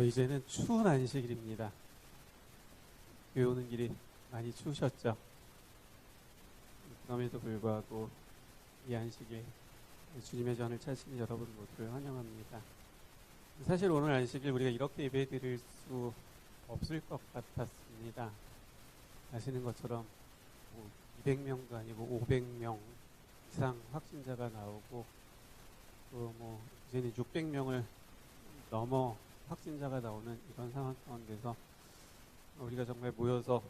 이제는 추운 안식일입니다. 교회 오는 길이 많이 추우셨죠? 그럼에도 불구하고 이 안식일 주님의 전을 찾으신 여러분 모두를 환영합니다. 사실 오늘 안식일 우리가 이렇게 예배 드릴 수 없을 것 같았습니다. 아시는 것처럼 200명도 아니고 500명 이상 확진자가 나오고 또 이제는 600명을 넘어 확진자가 나오는 이런 상황 가운데서 우리가 정말 모여서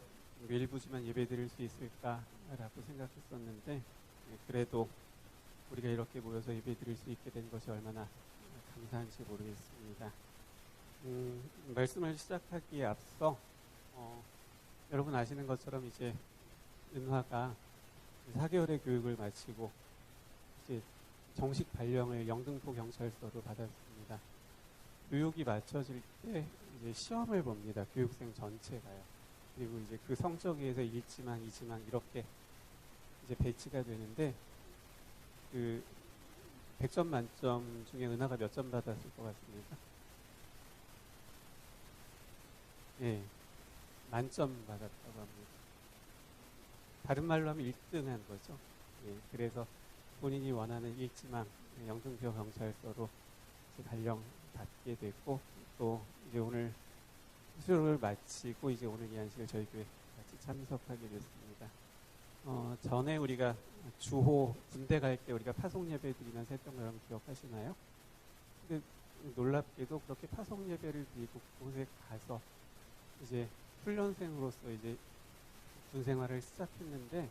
일부지만 예배 드릴 수 있을까라고 생각했었는데, 그래도 우리가 이렇게 모여서 예배 드릴 수 있게 된 것이 얼마나 감사한지 모르겠습니다. 말씀을 시작하기에 앞서 여러분 아시는 것처럼 이제 은화가 4개월의 교육을 마치고 이제 정식 발령을 영등포 경찰서로 받았습니다. 교육이 마쳐질 때 이제 시험을 봅니다. 교육생 전체가요. 그리고 이제 그 성적에 의해서 1지망, 2지망 이렇게 이제 배치가 되는데, 그 100점 만점 중에 은하가 몇 점 받았을 것 같습니까? 예, 만점 받았다고 합니다. 다른 말로 하면 1등 한 거죠. 예, 그래서 본인이 원하는 1지망 영등포 경찰서로 발령 받게 됐고, 또 이제 오늘 수료를 마치고 이제 오늘 이 안식을 저희 교회 같이 참석하게 됐습니다. 전에 우리가 주호 군대 갈 때 우리가 파송 예배 드리면서 했던 거 여러분 기억하시나요? 근데 놀랍게도 그렇게 파송 예배를 드리고 그곳에 가서 이제 훈련생으로서 이제 군 생활을 시작했는데,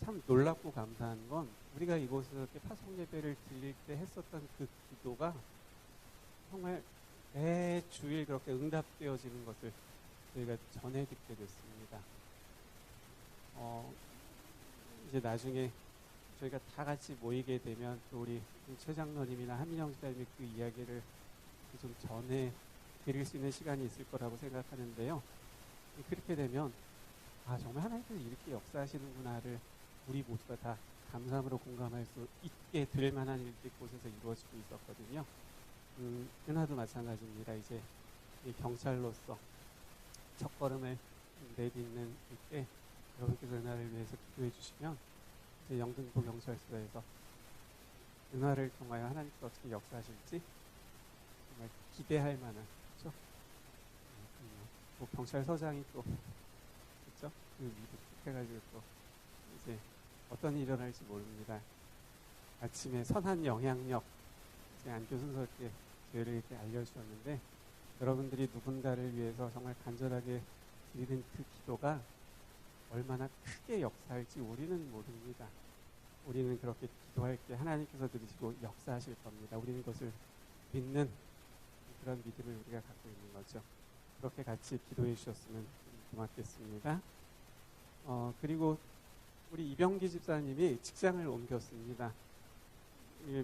참 놀랍고 감사한 건 우리가 이곳에서 이렇게 파송 예배를 드릴 때 했었던 그 기도가 정말 매 주일 그렇게 응답되어지는 것을 저희가 전해 듣게 됐습니다. 이제 나중에 저희가 다 같이 모이게 되면 또 우리 최 장로님이나 한민영 집사님이 그 이야기를 좀 전해 드릴 수 있는 시간이 있을 거라고 생각하는데요. 그렇게 되면 정말 하나님께서 이렇게 역사하시는구나를 우리 모두가 다 감사함으로 공감할 수 있게 될 만한 일들이 곳에서 이루어지고 있었거든요. 은하도 마찬가지입니다. 이제 경찰로서 첫걸음을 내딛는 때 여러분께서 은하를 위해서 기도해 주시면 이제 영등포 경찰서에서 은하를 통하여 하나님께서 어떻게 역사하실지 정말 기대할 만한, 그렇죠? 뭐 경찰서장이 또 그렇죠? 그 위도 해가지고 또 이제 어떤 일이 일어날지 모릅니다. 아침에 선한 영향력 안교 순서께 저희를 이렇게 알려주셨는데, 여러분들이 누군가를 위해서 정말 간절하게 드리는 그 기도가 얼마나 크게 역사할지 우리는 모릅니다. 우리는 그렇게 기도할 때 하나님께서 들으시고 역사하실 겁니다. 우리는 그것을 믿는 그런 믿음을 우리가 갖고 있는 거죠. 그렇게 같이 기도해 주셨으면 고맙겠습니다. 그리고 우리 이병기 집사님이 직장을 옮겼습니다.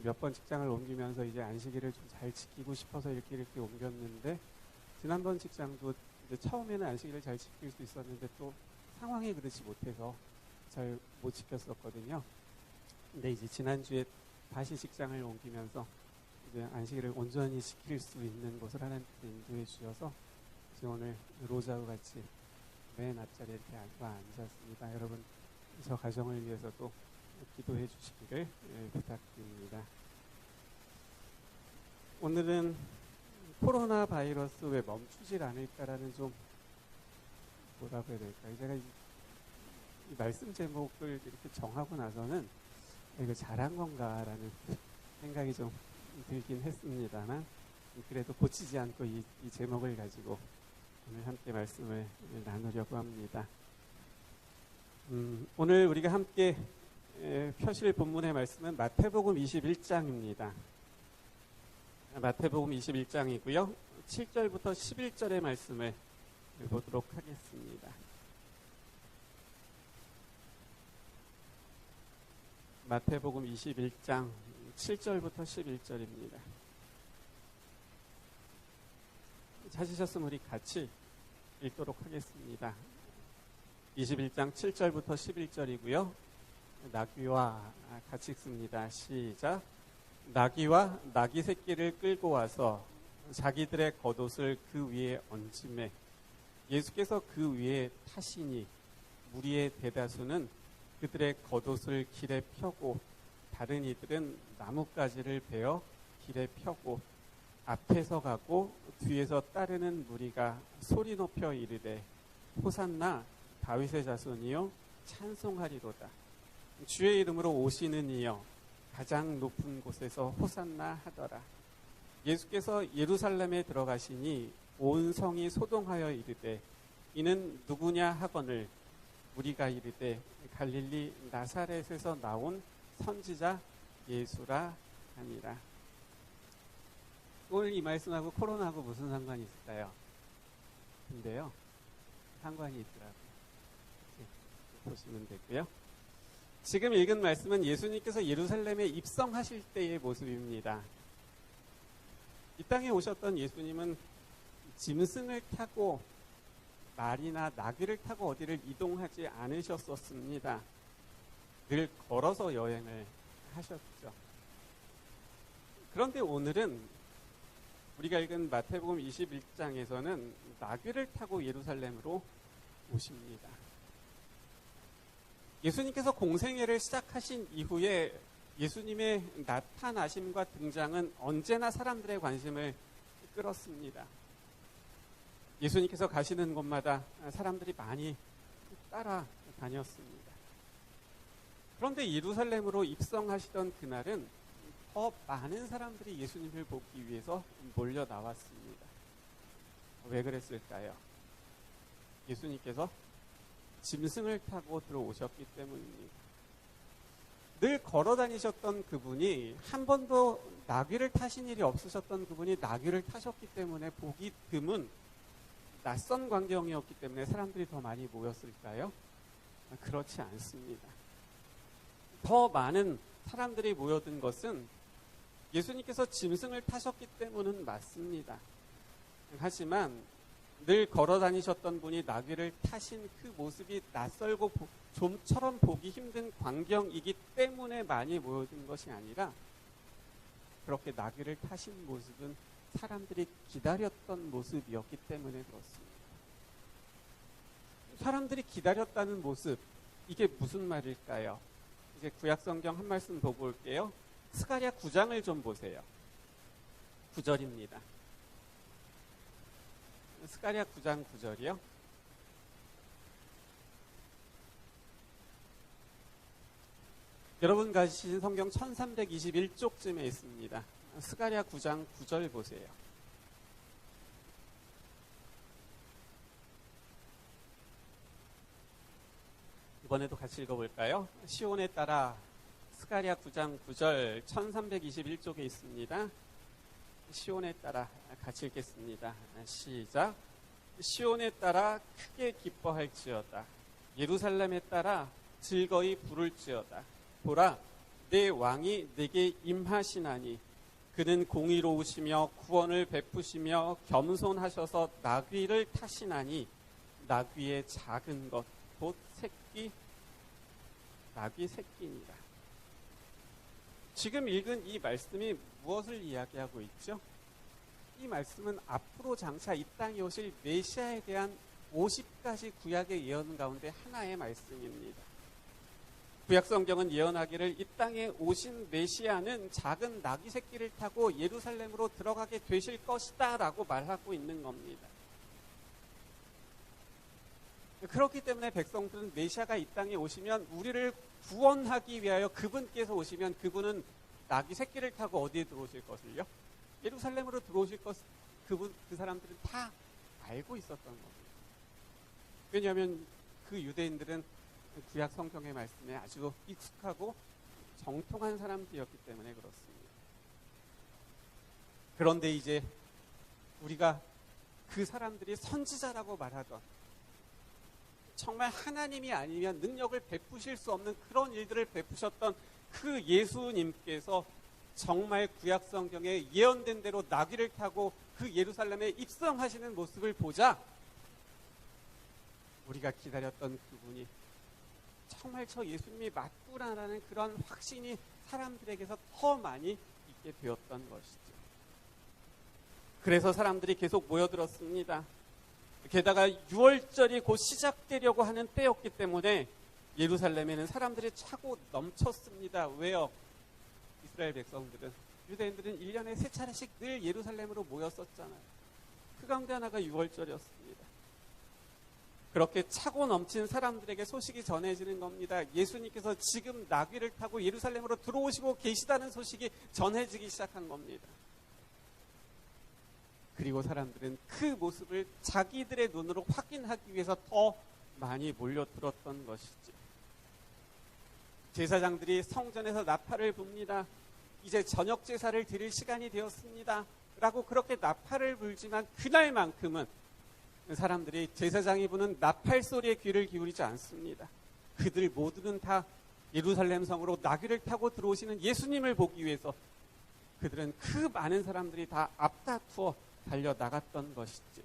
몇 번 직장을 옮기면서 이제 안식일을 좀 잘 지키고 싶어서 이렇게 옮겼는데, 지난번 직장도 이제 처음에는 안식일을 잘 지킬 수 있었는데 또 상황이 그렇지 못해서 잘 못 지켰었거든요. 근데 이제 지난주에 다시 직장을 옮기면서 이제 안식일을 온전히 지킬 수 있는 곳을 하나님께서 인도해 주셔서 이제 오늘 로자와 같이 맨 앞자리에 이렇게 와 앉았습니다. 여러분, 저 가정을 위해서도 기도해 주시기를 부탁드립니다. 오늘은 코로나 바이러스 왜 멈추질 않을까라는, 좀 뭐라고 해야 될까요? 제가 이 말씀 제목을 이렇게 정하고 나서는 이거 잘한 건가라는 생각이 좀 들긴 했습니다만, 그래도 고치지 않고 이 제목을 가지고 오늘 함께 말씀을 나누려고 합니다. 오늘 우리가 함께 펴실 본문의 말씀은 마태복음 21장입니다. 마태복음 21장이고요. 7절부터 11절의 말씀을 보도록 하겠습니다. 마태복음 21장 7절부터 11절입니다. 찾으셨으면 우리 같이 읽도록 하겠습니다. 21장 7절부터 11절이고요. 나귀와 같이 읽습니다. 시작. 나귀와 나귀 새끼를 끌고 와서 자기들의 겉옷을 그 위에 얹음에 예수께서 그 위에 타시니 무리의 대다수는 그들의 겉옷을 길에 펴고 다른 이들은 나뭇가지를 베어 길에 펴고 앞에서 가고 뒤에서 따르는 무리가 소리 높여 이르되 호산나 다윗의 자손이여 찬송하리로다. 주의 이름으로 오시는 이여 가장 높은 곳에서 호산나 하더라. 예수께서 예루살렘에 들어가시니 온 성이 소동하여 이르되 이는 누구냐 하거늘 우리가 이르되 갈릴리 나사렛에서 나온 선지자 예수라 하니라. 오늘 이 말씀하고 코로나하고 무슨 상관이 있을까요? 근데요, 상관이 있더라고요. 보시면 되고요. 지금 읽은 말씀은 예수님께서 예루살렘에 입성하실 때의 모습입니다. 이 땅에 오셨던 예수님은 짐승을 타고 말이나 나귀를 타고 어디를 이동하지 않으셨었습니다. 늘 걸어서 여행을 하셨죠. 그런데 오늘은 우리가 읽은 마태복음 21장에서는 나귀를 타고 예루살렘으로 오십니다. 예수님께서 공생애를 시작하신 이후에 예수님의 나타나심과 등장은 언제나 사람들의 관심을 끌었습니다. 예수님께서 가시는 곳마다 사람들이 많이 따라다녔습니다. 그런데 예루살렘으로 입성하시던 그날은 더 많은 사람들이 예수님을 보기 위해서 몰려 나왔습니다. 왜 그랬을까요? 예수님께서 짐승을 타고 들어오셨기 때문입니다. 늘 걸어 다니셨던 그분이 한 번도 나귀를 타신 일이 없으셨던 그분이 나귀를 타셨기 때문에 보기 드문 낯선 광경이었기 때문에 사람들이 더 많이 모였을까요? 그렇지 않습니다. 더 많은 사람들이 모여든 것은 예수님께서 짐승을 타셨기 때문은 맞습니다. 하지만 늘 걸어 다니셨던 분이 나귀를 타신 그 모습이 낯설고 좀처럼 보기 힘든 광경이기 때문에 많이 모여든 것이 아니라 그렇게 나귀를 타신 모습은 사람들이 기다렸던 모습이었기 때문에 그렇습니다. 사람들이 기다렸다는 모습, 이게 무슨 말일까요? 이제 구약성경 한 말씀 보고 올게요. 스가랴 9장을 좀 보세요. 9절입니다. 스가랴 9장 9절이요. 여러분 가지신 성경 1321쪽쯤에 있습니다. 스가랴 9장 9절 보세요. 이번에도 같이 읽어볼까요? 시온에 따라 스가랴 9장 9절 1321쪽에 있습니다. 시온에 따라 같이 읽겠습니다. 시작. 시온에 따라 크게 기뻐할지어다. 예루살렘에 따라 즐거이 부를지어다. 보라, 내 왕이 내게 임하시나니 그는 공의로우시며 구원을 베푸시며 겸손하셔서 나귀를 타시나니 나귀의 작은 것 곧 새끼 나귀 새끼니라. 지금 읽은 이 말씀이 무엇을 이야기하고 있죠? 이 말씀은 앞으로 장차 이 땅에 오실 메시아에 대한 50가지 구약의 예언 가운데 하나의 말씀입니다. 구약 성경은 예언하기를 이 땅에 오신 메시아는 작은 나귀 새끼를 타고 예루살렘으로 들어가게 되실 것이다 라고 말하고 있는 겁니다. 그렇기 때문에 백성들은 메시아가 이 땅에 오시면 우리를 구원하기 위하여 그분께서 오시면 그분은 나귀 새끼를 타고 어디에 들어오실 것을요? 예루살렘으로 들어오실 것, 그 사람들은 다 알고 있었던 겁니다. 왜냐하면 그 유대인들은 구약 성경의 말씀에 아주 익숙하고 정통한 사람들이었기 때문에 그렇습니다. 그런데 이제 우리가 그 사람들이 선지자라고 말하던 정말 하나님이 아니면 능력을 베푸실 수 없는 그런 일들을 베푸셨던 그 예수님께서 정말 구약 성경에 예언된 대로 나귀를 타고 그 예루살렘에 입성하시는 모습을 보자 우리가 기다렸던 그분이 정말 저 예수님이 맞구나라는 그런 확신이 사람들에게서 더 많이 있게 되었던 것이죠. 그래서 사람들이 계속 모여들었습니다. 게다가 6월절이 곧 시작되려고 하는 때였기 때문에 예루살렘에는 사람들이 차고 넘쳤습니다. 왜요? 이스라엘 백성들은, 유대인들은 1년에 3차례씩 늘 예루살렘으로 모였었잖아요. 그 가운데 하나가 6월절이었습니다. 그렇게 차고 넘친 사람들에게 소식이 전해지는 겁니다. 예수님께서 지금 나귀를 타고 예루살렘으로 들어오시고 계시다는 소식이 전해지기 시작한 겁니다. 그리고 사람들은 그 모습을 자기들의 눈으로 확인하기 위해서 더 많이 몰려들었던 것이죠. 제사장들이 성전에서 나팔을 붑니다. 이제 저녁 제사를 드릴 시간이 되었습니다. 라고 그렇게 나팔을 불지만 그날만큼은 사람들이 제사장이 부는 나팔 소리에 귀를 기울이지 않습니다. 그들 모두는 다 예루살렘 성으로 나귀를 타고 들어오시는 예수님을 보기 위해서 그들은 그 많은 사람들이 다 앞다투어 달려나갔던 것이죠.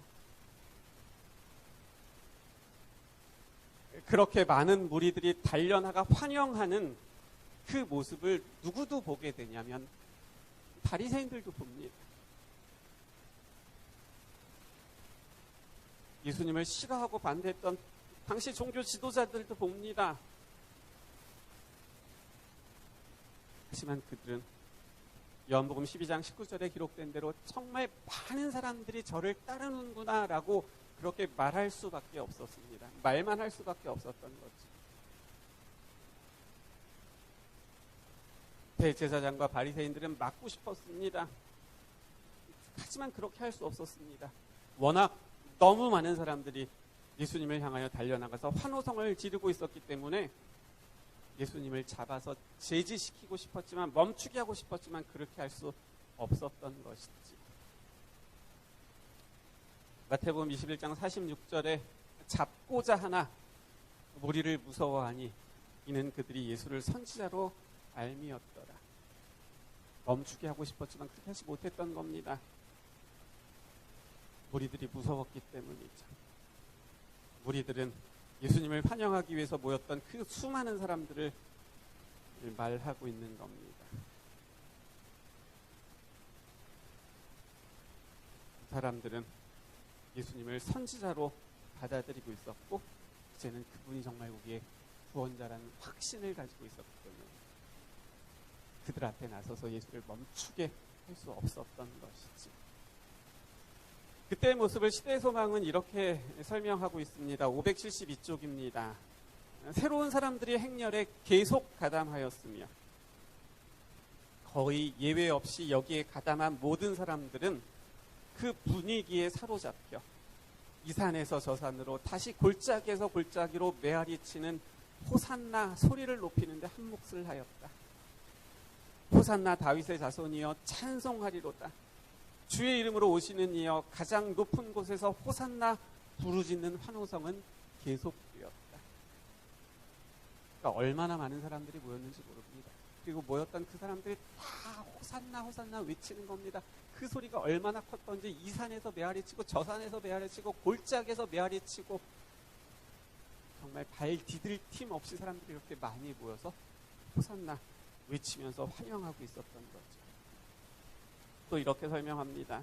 그렇게 많은 무리들이 달려나가 환영하는 그 모습을 누구도 보게 되냐면 바리새인들도 봅니다. 예수님을 싫어하고 반대했던 당시 종교 지도자들도 봅니다. 하지만 그들은 요한복음 12장 19절에 기록된 대로 정말 많은 사람들이 저를 따르는구나 라고 그렇게 말할 수밖에 없었습니다. 말만 할 수밖에 없었던 거죠. 대제사장과 바리새인들은 막고 싶었습니다. 하지만 그렇게 할 수 없었습니다. 워낙 너무 많은 사람들이 예수님을 향하여 달려나가서 환호성을 지르고 있었기 때문에 예수님을 잡아서 제지시키고 싶었지만, 멈추게 하고 싶었지만 그렇게 할 수 없었던 것이지. 마태복음 21장 46절에 잡고자 하나 무리를 무서워하니 이는 그들이 예수를 선지자로 알미었더라. 멈추게 하고 싶었지만 그렇게 하지 못했던 겁니다. 무리들이 무서웠기 때문이죠. 무리들은 예수님을 환영하기 위해서 모였던 그 수많은 사람들을 말하고 있는 겁니다. 사람들은 예수님을 선지자로 받아들이고 있었고 이제는 그분이 정말 우리의 구원자라는 확신을 가지고 있었기 때문에 그들 앞에 나서서 예수를 멈추게 할 수 없었던 것이지. 그때의 모습을 시대의 소망은 이렇게 설명하고 있습니다. 572쪽입니다. 새로운 사람들이 행렬에 계속 가담하였으며 거의 예외 없이 여기에 가담한 모든 사람들은 그 분위기에 사로잡혀 이 산에서 저 산으로 다시 골짜기에서 골짜기로 메아리치는 호산나 소리를 높이는데 한 몫을 하였다. 호산나 다윗의 자손이여 찬송하리로다. 주의 이름으로 오시는 이여 가장 높은 곳에서 호산나 부르짖는 환호성은 계속되었다. 그러니까 얼마나 많은 사람들이 모였는지 모릅니다. 그리고 모였던 그 사람들이 다 호산나 호산나 외치는 겁니다. 그 소리가 얼마나 컸던지 이 산에서 메아리치고 저 산에서 메아리치고 골짜기에서 메아리치고 정말 발 디딜 틈 없이 사람들이 이렇게 많이 모여서 호산나 외치면서 환영하고 있었던 거죠. 또 이렇게 설명합니다.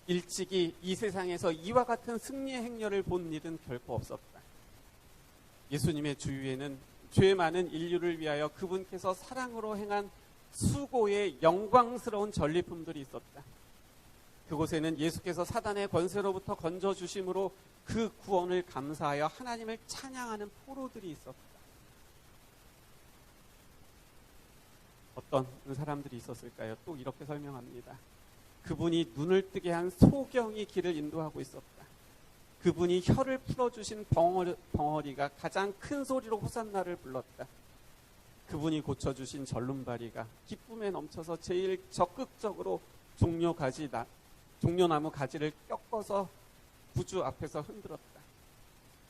일찍이 이 세상에서 이와 같은 승리의 행렬을 본 일은 결코 없었다. 예수님의 주위에는 죄 많은 인류를 위하여 그분께서 사랑으로 행한 수고의 영광스러운 전리품들이 있었다. 그곳에는 예수께서 사단의 권세로부터 건져주심으로 그 구원을 감사하여 하나님을 찬양하는 포로들이 있었다. 어떤 사람들이 있었을까요? 또 이렇게 설명합니다. 그분이 눈을 뜨게 한 소경이 길을 인도하고 있었다. 그분이 혀를 풀어주신 벙어리가 가장 큰 소리로 호산나를 불렀다. 그분이 고쳐주신 절름발이가 기쁨에 넘쳐서 제일 적극적으로 종려나무 가지를 꺾어서 구주 앞에서 흔들었다.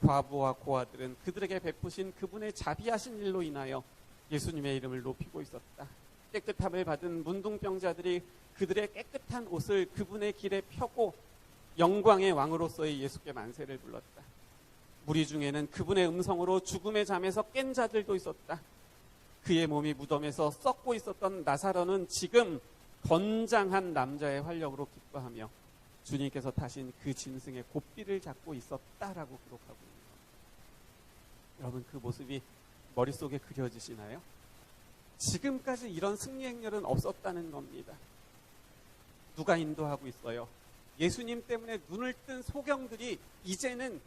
과부와 고아들은 그들에게 베푸신 그분의 자비하신 일로 인하여 예수님의 이름을 높이고 있었다. 깨끗함을 받은 문둥병자들이 그들의 깨끗한 옷을 그분의 길에 펴고 영광의 왕으로서의 예수께 만세를 불렀다. 무리 중에는 그분의 음성으로 죽음의 잠에서 깬 자들도 있었다. 그의 몸이 무덤에서 썩고 있었던 나사로는 지금 건장한 남자의 활력으로 기뻐하며 주님께서 타신 그 짐승의 곱비를 잡고 있었다라고 기록하고 있는 겁니다. 여러분, 그 모습이 머릿속에 그려지시나요? 지금까지 이런 승리 행렬은 없었다는 겁니다. 누가 인도하고 있어요? 예수님 때문에 눈을 뜬 소경들이 이제는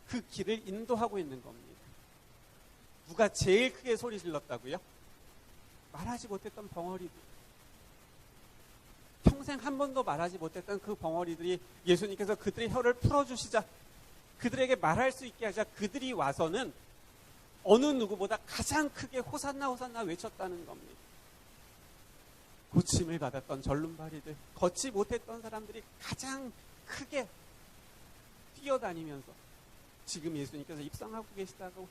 그 길을 인도하고 있는 겁니다. 누가 제일 크게 소리 질렀다고요? 말하지 못했던 벙어리들. 평생 한 번도 말하지 못했던 그 벙어리들이 예수님께서 그들의 혀를 풀어주시자, 그들에게 말할 수 있게 하자, 그들이 와서는 어느 누구보다 가장 크게 호산나 호산나 외쳤다는 겁니다. 고침을 받았던 절름발이들, 걷지 못했던 사람들이 가장 크게 뛰어다니면서 지금 예수님께서 입성하고 계시다고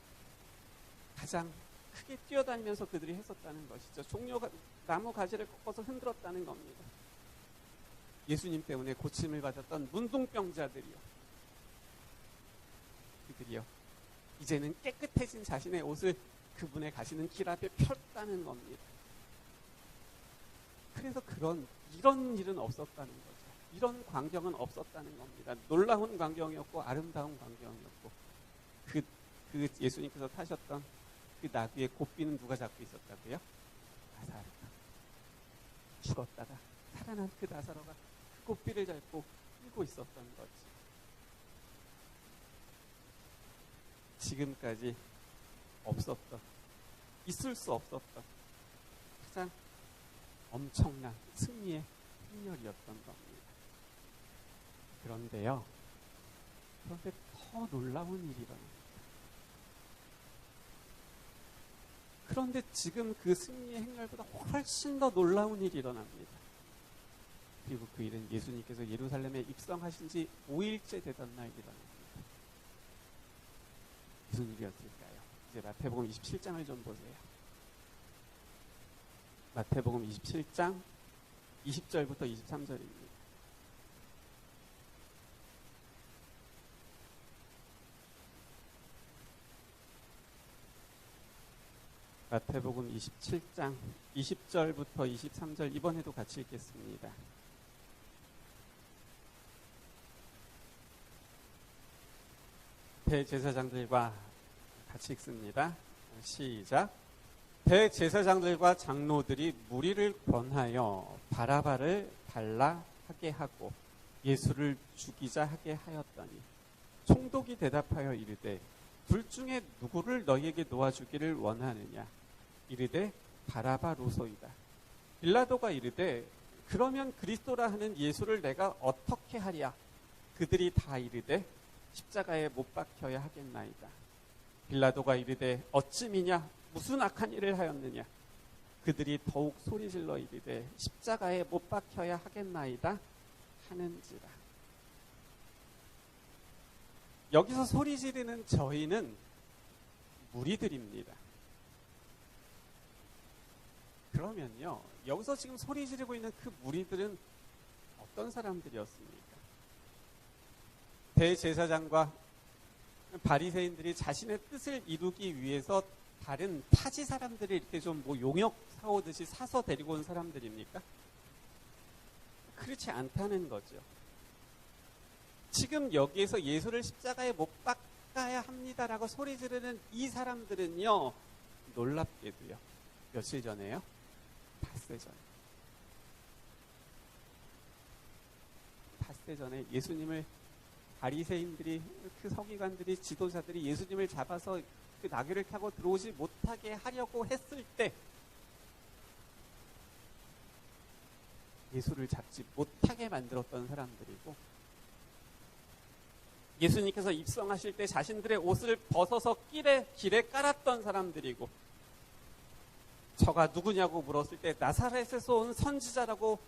가장 크게 뛰어다니면서 그들이 했었다는 것이죠. 종려가 나무 가지를 꺾어서 흔들었다는 겁니다. 예수님 때문에 고침을 받았던 문둥병자들이요, 그들이요, 이제는 깨끗해진 자신의 옷을 그분의 가시는 길 앞에 폈다는 겁니다. 그래서 이런 일은 없었다는 거죠. 이런 광경은 없었다는 겁니다. 놀라운 광경이었고 아름다운 광경이었고, 그 예수님께서 타셨던 그 나귀의 곱비는 누가 잡고 있었다고요? 나사로가. 죽었다가 살아난 그 나사로가 그 곱비를 잡고 끌고 있었던 거지. 지금까지 없었던, 있을 수 없었던 가장 엄청난 승리의 행렬이었던 겁니다. 그런데 더 놀라운 일이 일어납니다. 그런데 지금 그 승리의 행렬보다 훨씬 더 놀라운 일이 일어납니다. 그리고 그 일은 예수님께서 예루살렘에 입성하신 지 5일째 되던 날 일어납니다. 무슨 일이었을까요? 이제 마태복음 27장을 좀 보세요. 마태복음 27장 20절부터 23절입니다. 마태복음 27장 20절부터 23절 이번에도 같이 읽겠습니다. 대제사장들과 같이 읽습니다. 시작. 대제사장들과 장로들이 무리를 권하여 바라바를 달라 하게 하고 예수를 죽이자 하게 하였더니 총독이 대답하여 이르되 둘 중에 누구를 너희에게 놓아주기를 원하느냐? 이르되 바라바로소이다. 빌라도가 이르되 그러면 그리스도라 하는 예수를 내가 어떻게 하랴? 그들이 다 이르되 십자가에 못 박혀야 하겠나이다. 빌라도가 이르되 어찌미냐? 무슨 악한 일을 하였느냐? 그들이 더욱 소리질러 이르되 십자가에 못 박혀야 하겠나이다 하는지라. 여기서 소리 지르는 저희는 무리들입니다. 그러면요, 여기서 지금 소리 지르고 있는 그 무리들은 어떤 사람들이었습니까? 대제사장과 바리새인들이 자신의 뜻을 이루기 위해서 다른 타지 사람들을 이렇게 좀 용역 사오듯이 사서 데리고 온 사람들입니까? 그렇지 않다는 거죠. 지금 여기에서 예수를 십자가에 못 박아야 합니다라고 소리 지르는 이 사람들은요, 놀랍게도요, 며칠 전에요? 닷새 전에 예수님을 바리새인들이, 그 서기관들이, 지도자들이 예수님을 잡아서 그 나귀를 타고 들어오지 못하게 하려고 했을 때 예수를 잡지 못하게 만들었던 사람들이고, 예수님께서 입성하실 때 자신들의 옷을 벗어서 길에 깔았던 사람들이고, 저가 누구냐고 물었을 때 나사렛에서 온 선지자라고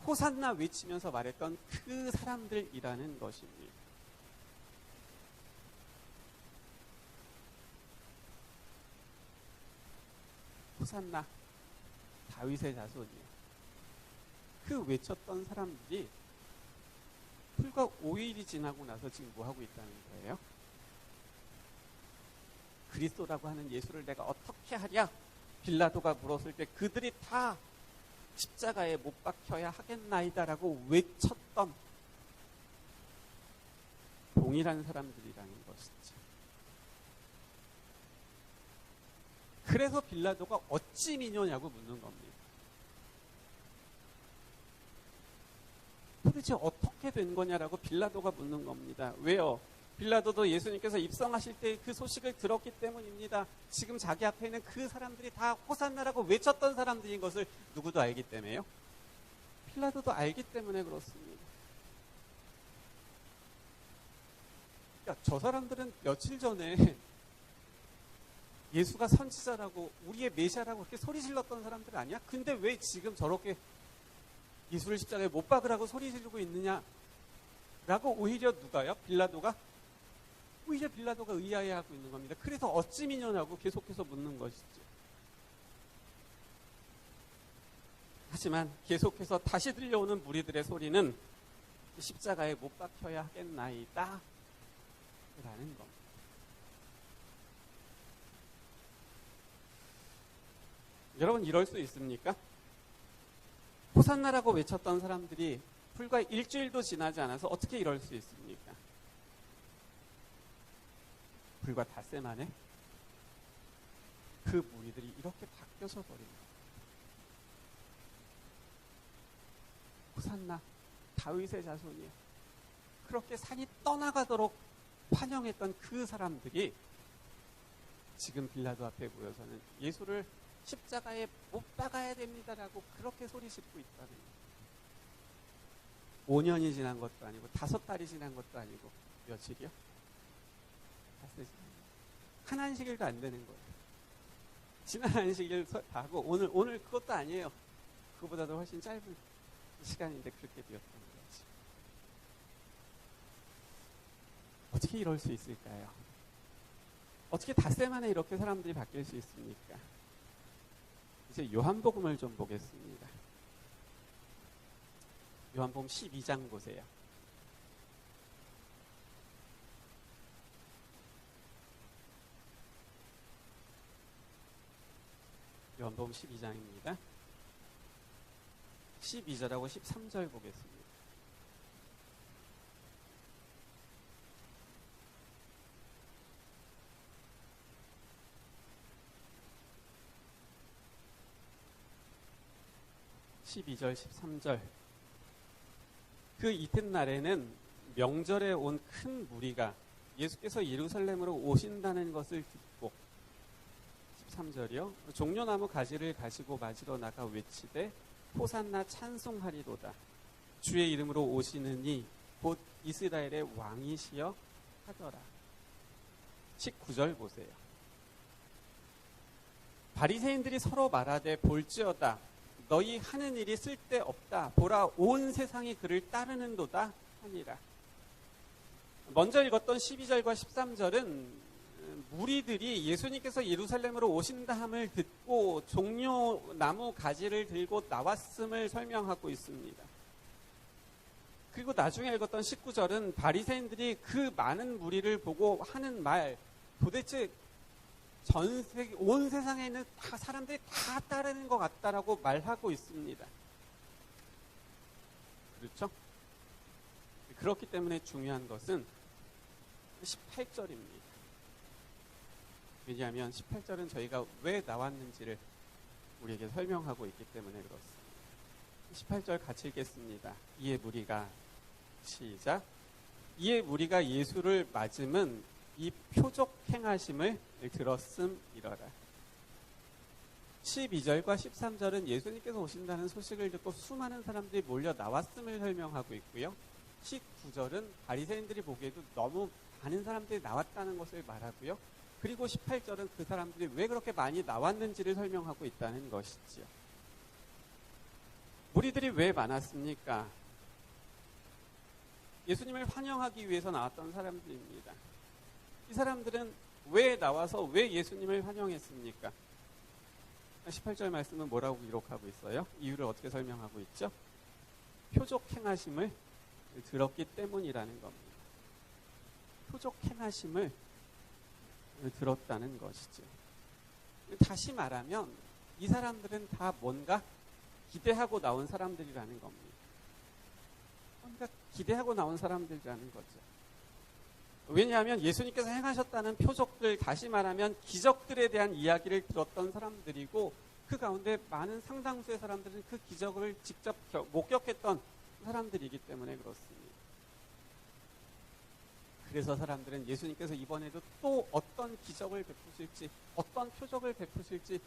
호산나 외치면서 말했던 그 사람들이라는 것입니다. 호산나, 다윗의 자손이요, 그 외쳤던 사람들이 불과 5일이 지나고 나서 지금 뭐하고 있다는 거예요? 그리스도라고 하는 예수를 내가 어떻게 하랴? 빌라도가 물었을 때 그들이 다 십자가에 못 박혀야 하겠나이다라고 외쳤던 동일한 사람들이라는 것이죠. 그래서 빌라도가 어찌 미녀냐고 묻는 겁니다. 도대체 어떻게 된 거냐라고 빌라도가 묻는 겁니다. 왜요? 빌라도도 예수님께서 입성하실 때 그 소식을 들었기 때문입니다. 지금 자기 앞에 있는 그 사람들이 다 호산나라고 외쳤던 사람들인 것을 누구도 알기 때문에요. 빌라도도 알기 때문에 그렇습니다. 그러니까 저 사람들은 며칠 전에 예수가 선지자라고 우리의 메시아라고 그렇게 소리 질렀던 사람들 아니야? 근데 왜 지금 저렇게 예수를 십자가에 못 박으라고 소리 지르고 있느냐라고 오히려 누가요? 빌라도가? 오히려 빌라도가 의아해하고 있는 겁니다. 그래서 어찌 미녀냐고 계속해서 묻는 것이죠. 하지만 계속해서 다시 들려오는 무리들의 소리는 십자가에 못 박혀야 하겠나이다 라는 겁니다. 여러분 이럴 수 있습니까? 호산나라고 외쳤던 사람들이 불과 일주일도 지나지 않아서 어떻게 이럴 수 있습니까? 불과 닷새 만에 그 무리들이 이렇게 바뀌어서 버립니다. 호산나 다윗의 자손이요. 그렇게 산이 떠나가도록 환영했던 그 사람들이 지금 빌라도 앞에 모여서는 예수를 십자가에 못 박아야 됩니다라고 그렇게 소리 짓고 있다는 거예요. 5년이 지난 것도 아니고 5달이 지난 것도 아니고 며칠이요? 한 안식일도 안 되는 거예요. 지난 안식일 다 하고 오늘 그것도 아니에요. 그거보다도 훨씬 짧은 시간인데 그렇게 되었던 거지. 어떻게 이럴 수 있을까요? 어떻게 닷새 만에 이렇게 사람들이 바뀔 수 있습니까? 이제 요한복음을 좀 보겠습니다. 요한복음 12장 보세요. 요한복음 12장입니다. 12절하고 13절 보겠습니다. (12절) (13절) 그 이튿날에는 명절에 온 큰 무리가 예수께서 예루살렘으로 오신다는 것을 듣고 13절이요. 종려나무 가지를 가지고 맞으러 나가 외치되 호산나 찬송하리로다. 주의 이름으로 오시느니 곧 이스라엘의 왕이시여 하더라. 19절 보세요. 바리새인들이 서로 말하되 볼지어다. 너희 하는 일이 쓸데없다. 보라 온 세상이 그를 따르는도다 하니라. 먼저 읽었던 12절과 13절은 무리들이 예수님께서 예루살렘으로 오신다함을 듣고 종려나무 가지를 들고 나왔음을 설명하고 있습니다. 그리고 나중에 읽었던 19절은 바리새인들이 그 많은 무리를 보고 하는 말, 도대체 온 세상에 있는 사람들이 다 따르는 것 같다라고 말하고 있습니다. 그렇죠? 그렇기 때문에 중요한 것은 18절입니다. 왜냐하면 18절은 저희가 왜 나왔는지를 우리에게 설명하고 있기 때문에 그렇습니다. 18절 같이 읽겠습니다. 이에 무리가 시작. 이에 무리가 예수를 맞음은 이 표적 행하심을 들었음이러라. 12절과 13절은 예수님께서 오신다는 소식을 듣고 수많은 사람들이 몰려 나왔음을 설명하고 있고요. 19절은 바리새인들이 보기에도 너무 많은 사람들이 나왔다는 것을 말하고요. 그리고 18절은 그 사람들이 왜 그렇게 많이 나왔는지를 설명하고 있다는 것이지요. 무리들이 왜 많았습니까? 예수님을 환영하기 위해서 나왔던 사람들입니다. 이 사람들은 왜 나와서 왜 예수님을 환영했습니까? 18절 말씀은 뭐라고 기록하고 있어요? 이유를 어떻게 설명하고 있죠? 표적 행하심을 들었기 때문이라는 겁니다. 표적 행하심을 들었다는 것이죠. 다시 말하면 이 사람들은 다 뭔가 기대하고 나온 사람들이라는 겁니다. 뭔가 기대하고 나온 사람들이라는 거죠. 왜냐하면 예수님께서 행하셨다는 표적들, 다시 말하면 기적들에 대한 이야기를 들었던 사람들이고, 그 가운데 많은 상당수의 사람들은 그 기적을 직접 목격했던 사람들이기 때문에 그렇습니다. 그래서 사람들은 예수님께서 이번에도 또 어떤 기적을 베푸실지, 어떤 표적을 베푸실지,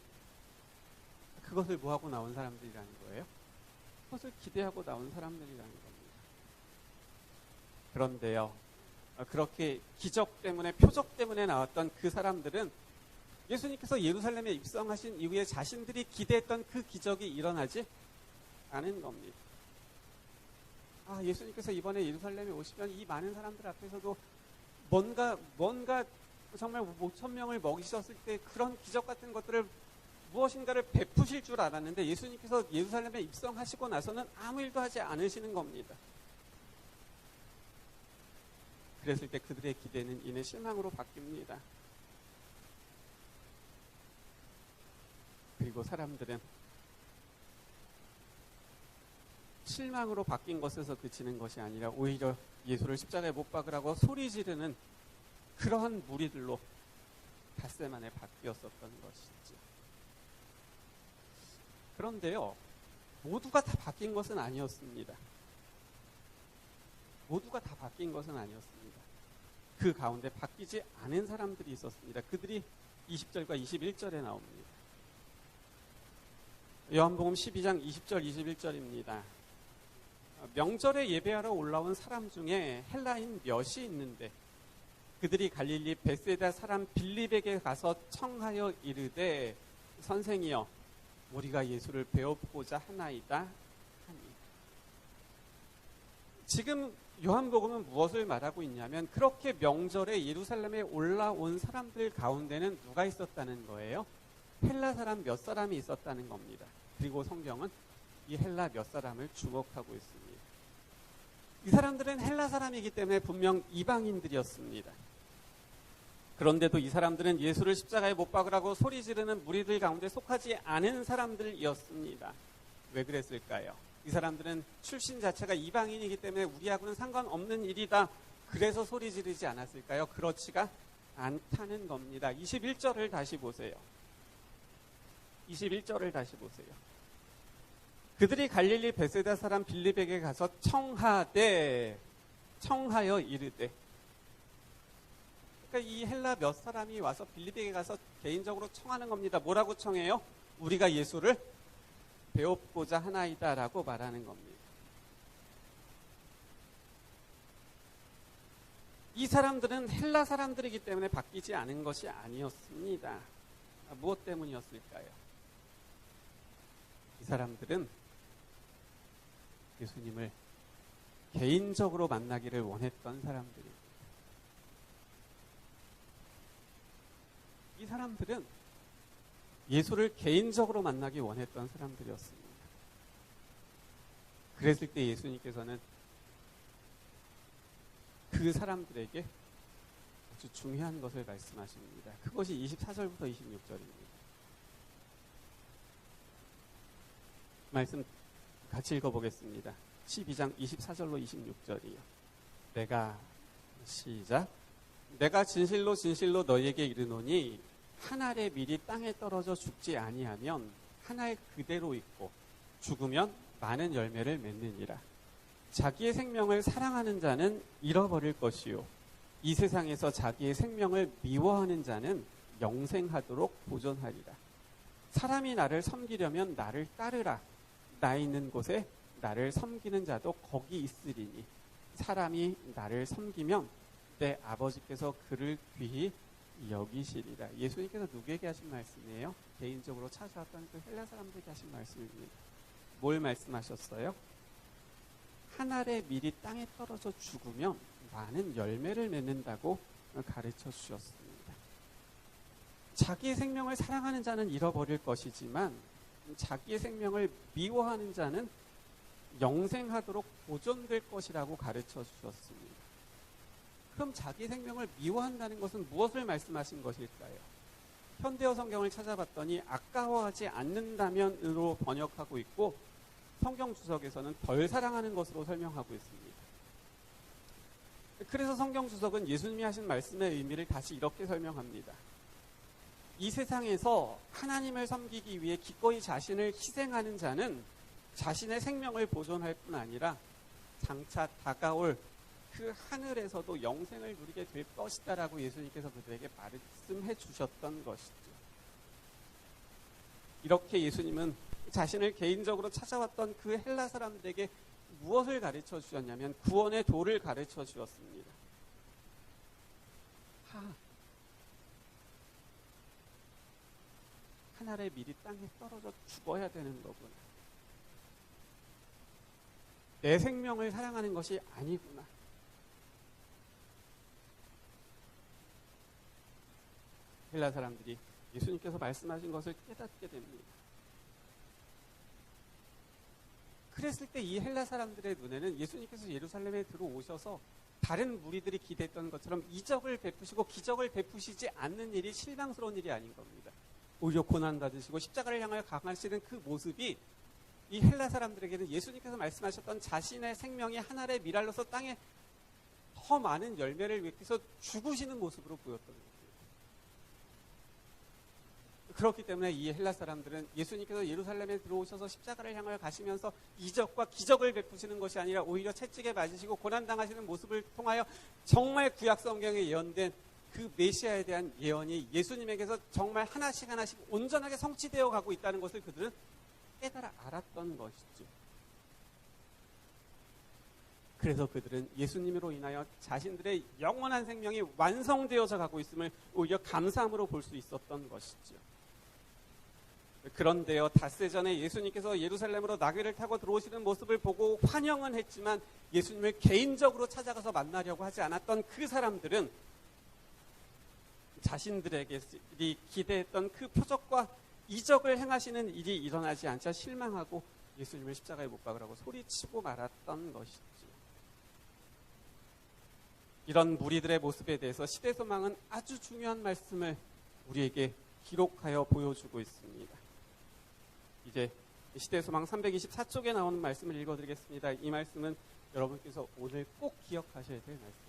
그것을 뭐하고 나온 사람들이라는 거예요? 그것을 기대하고 나온 사람들이라는 겁니다. 그런데요, 그렇게 기적 때문에, 표적 때문에 나왔던 그 사람들은 예수님께서 예루살렘에 입성하신 이후에 자신들이 기대했던 그 기적이 일어나지 않은 겁니다. 예수님께서 이번에 예루살렘에 오시면 이 많은 사람들 앞에서도 뭔가 정말 5,000명을 먹이셨을 때 그런 기적 같은 것들을 무엇인가를 베푸실 줄 알았는데, 예수님께서 예루살렘에 입성하시고 나서는 아무 일도 하지 않으시는 겁니다. 그랬을 때 그들의 기대는 이내 실망으로 바뀝니다. 그리고 사람들은 실망으로 바뀐 것에서 그치는 것이 아니라 오히려 예수를 십자가에 못 박으라고 소리 지르는 그러한 무리들로 닷새 만에 바뀌었었던 것이죠. 그런데요, 모두가 다 바뀐 것은 아니었습니다. 모두가 다 바뀐 것은 아니었습니다. 그 가운데 바뀌지 않은 사람들이 있었습니다. 그들이 20절과 21절에 나옵니다. 요한복음 12장 20절 21절입니다. 명절에 예배하러 올라온 사람 중에 헬라인 몇이 있는데 그들이 갈릴리 벳세다 사람 빌립에게 가서 청하여 이르되 선생이여 우리가 예수를 배워보고자 하나이다 하니. 지금 요한복음은 무엇을 말하고 있냐면, 그렇게 명절에 예루살렘에 올라온 사람들 가운데는 누가 있었다는 거예요? 헬라 사람 몇 사람이 있었다는 겁니다. 그리고 성경은 이 헬라 몇 사람을 주목하고 있습니다. 이 사람들은 헬라 사람이기 때문에 분명 이방인들이었습니다. 그런데도 이 사람들은 예수를 십자가에 못 박으라고 소리 지르는 무리들 가운데 속하지 않은 사람들이었습니다. 왜 그랬을까요? 이 사람들은 출신 자체가 이방인이기 때문에 우리하고는 상관없는 일이다, 그래서 소리 지르지 않았을까요? 그렇지가 않다는 겁니다. 21절을 다시 보세요. 21절을 다시 보세요. 그들이 갈릴리 벳세다 사람 빌립에게 가서 청하여 이르되. 그러니까 이 헬라 몇 사람이 와서 빌립에게 가서 개인적으로 청하는 겁니다. 뭐라고 청해요? 우리가 예수를 배워보고자 하나이다 라고 말하는 겁니다. 이 사람들은 헬라 사람들이기 때문에 바뀌지 않은 것이 아니었습니다. 무엇 때문이었을까요? 이 사람들은 예수님을 개인적으로 만나기를 원했던 사람들입니다. 이 사람들은 예수를 개인적으로 만나기 원했던 사람들이었습니다. 그랬을 때 예수님께서는 그 사람들에게 아주 중요한 것을 말씀하십니다. 그것이 24절부터 26절입니다. 말씀 같이 읽어보겠습니다. 12장 24절로 26절이요. 내가 진실로 진실로 너희에게 이르노니 한 알의 밀이 땅에 떨어져 죽지 아니하면 한 알 그대로 있고 죽으면 많은 열매를 맺느니라. 자기의 생명을 사랑하는 자는 잃어버릴 것이요 이 세상에서 자기의 생명을 미워하는 자는 영생하도록 보존하리라. 사람이 나를 섬기려면 나를 따르라. 나 있는 곳에 나를 섬기는 자도 거기 있으리니 사람이 나를 섬기면 내 아버지께서 그를 귀히 여기시리라. 예수님께서 누구에게 하신 말씀이에요? 개인적으로 찾아왔던 그 헬라 사람들에게 하신 말씀입니다. 뭘 말씀하셨어요? 한 알의 밀이 땅에 떨어져 죽으면 많은 열매를 맺는다고 가르쳐 주셨습니다. 자기의 생명을 사랑하는 자는 잃어버릴 것이지만 자기의 생명을 미워하는 자는 영생하도록 보존될 것이라고 가르쳐 주셨습니다. 그럼 자기 생명을 미워한다는 것은 무엇을 말씀하신 것일까요? 현대어 성경을 찾아봤더니 아까워하지 않는다면으로 번역하고 있고 성경 주석에서는 덜 사랑하는 것으로 설명하고 있습니다. 그래서 성경 주석은 예수님이 하신 말씀의 의미를 다시 이렇게 설명합니다. 이 세상에서 하나님을 섬기기 위해 기꺼이 자신을 희생하는 자는 자신의 생명을 보존할 뿐 아니라 장차 다가올 그 하늘에서도 영생을 누리게 될 것이다라고 예수님께서 그들에게 말씀해 주셨던 것이죠. 이렇게 예수님은 자신을 개인적으로 찾아왔던 그 헬라 사람들에게 무엇을 가르쳐 주셨냐면 구원의 도를 가르쳐 주었습니다. 하늘의 밀이 땅에 떨어져 죽어야 되는 거구나. 내 생명을 사랑하는 것이 아니구나. 헬라 사람들이 예수님께서 말씀하신 것을 깨닫게 됩니다. 그랬을 때 이 헬라 사람들의 눈에는 예수님께서 예루살렘에 들어오셔서 다른 무리들이 기대했던 것처럼 이적을 베푸시고 기적을 베푸시지 않는 일이 실망스러운 일이 아닌 겁니다. 오히려 고난받으시고 십자가를 향하여 강하시는 그 모습이 이 헬라 사람들에게는 예수님께서 말씀하셨던 자신의 생명이 하늘의 밀알로서 땅에 더 많은 열매를 맺기위해서 죽으시는 모습으로 보였던 거예요. 그렇기 때문에 이 헬라 사람들은 예수님께서 예루살렘에 들어오셔서 십자가를 향하여 가시면서 이적과 기적을 베푸시는 것이 아니라 오히려 채찍에 맞으시고 고난당하시는 모습을 통하여 정말 구약 성경에 예언된 그 메시아에 대한 예언이 예수님에게서 정말 하나씩 하나씩 온전하게 성취되어 가고 있다는 것을 그들은 깨달아 알았던 것이죠. 그래서 그들은 예수님으로 인하여 자신들의 영원한 생명이 완성되어져 가고 있음을 오히려 감사함으로 볼 수 있었던 것이죠. 그런데요, 닷새 전에 예수님께서 예루살렘으로 나귀를 타고 들어오시는 모습을 보고 환영은 했지만 예수님을 개인적으로 찾아가서 만나려고 하지 않았던 그 사람들은 자신들에게 기대했던 그 표적과 이적을 행하시는 일이 일어나지 않자 실망하고 예수님을 십자가에 못 박으라고 소리치고 말았던 것이죠. 이런 무리들의 모습에 대해서 시대소망은 아주 중요한 말씀을 우리에게 기록하여 보여주고 있습니다. 이제 시대소망 324쪽에 나오는 말씀을 읽어드리겠습니다. 이 말씀은 여러분께서 오늘 꼭 기억하셔야 될 말씀입니다.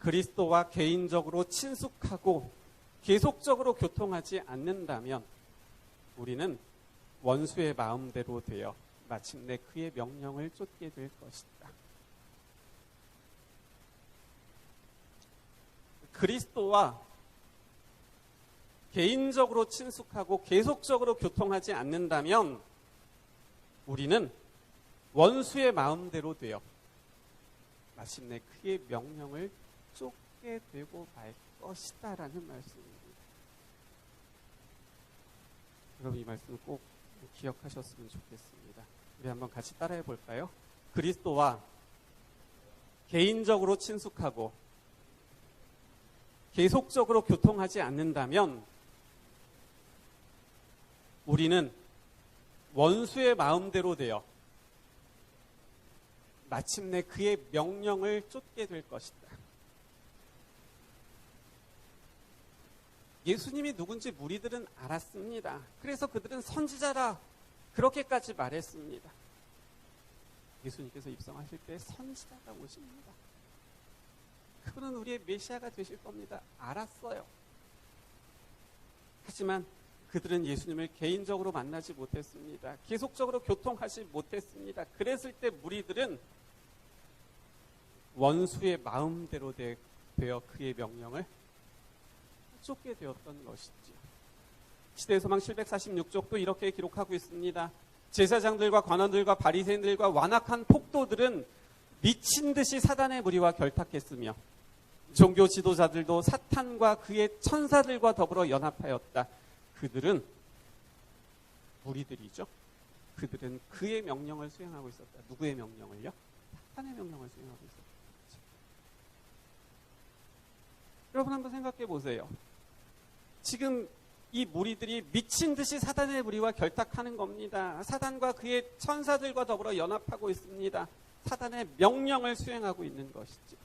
그리스도와 개인적으로 친숙하고 계속적으로 교통하지 않는다면 우리는 원수의 마음대로 되어 마침내 그의 명령을 쫓게 될 것이다. 그리스도와 개인적으로 친숙하고 계속적으로 교통하지 않는다면 우리는 원수의 마음대로 되어 마침내 그의 명령을 쫓게 되고 말 것이다라는 말씀입니다. 여러분 이 말씀을 꼭 기억하셨으면 좋겠습니다. 우리 한번 같이 따라해 볼까요? 그리스도와 개인적으로 친숙하고 계속적으로 교통하지 않는다면 우리는 원수의 마음대로 되어 마침내 그의 명령을 쫓게 될 것이다. 예수님이 누군지 무리들은 알았습니다. 그래서 그들은 선지자라 그렇게까지 말했습니다. 예수님께서 입성하실 때 선지자가 오십니다. 그분은 우리의 메시아가 되실 겁니다. 알았어요. 하지만 그들은 예수님을 개인적으로 만나지 못했습니다. 계속적으로 교통하지 못했습니다. 그랬을 때 무리들은 원수의 마음대로 되어 그의 명령을 쫓게 되었던 것이죠. 시대소망 746쪽도 이렇게 기록하고 있습니다. 제사장들과 관원들과 바리새인들과 완악한 폭도들은 미친 듯이 사단의 무리와 결탁했으며 종교 지도자들도 사탄과 그의 천사들과 더불어 연합하였다. 그들은 무리들이죠. 그들은 그의 명령을 수행하고 있었다. 누구의 명령을요? 사탄의 명령을 수행하고 있었다. 여러분 한번 생각해 보세요. 지금 이 무리들이 미친 듯이 사단의 무리와 결탁하는 겁니다. 사단과 그의 천사들과 더불어 연합하고 있습니다. 사단의 명령을 수행하고 있는 것이죠.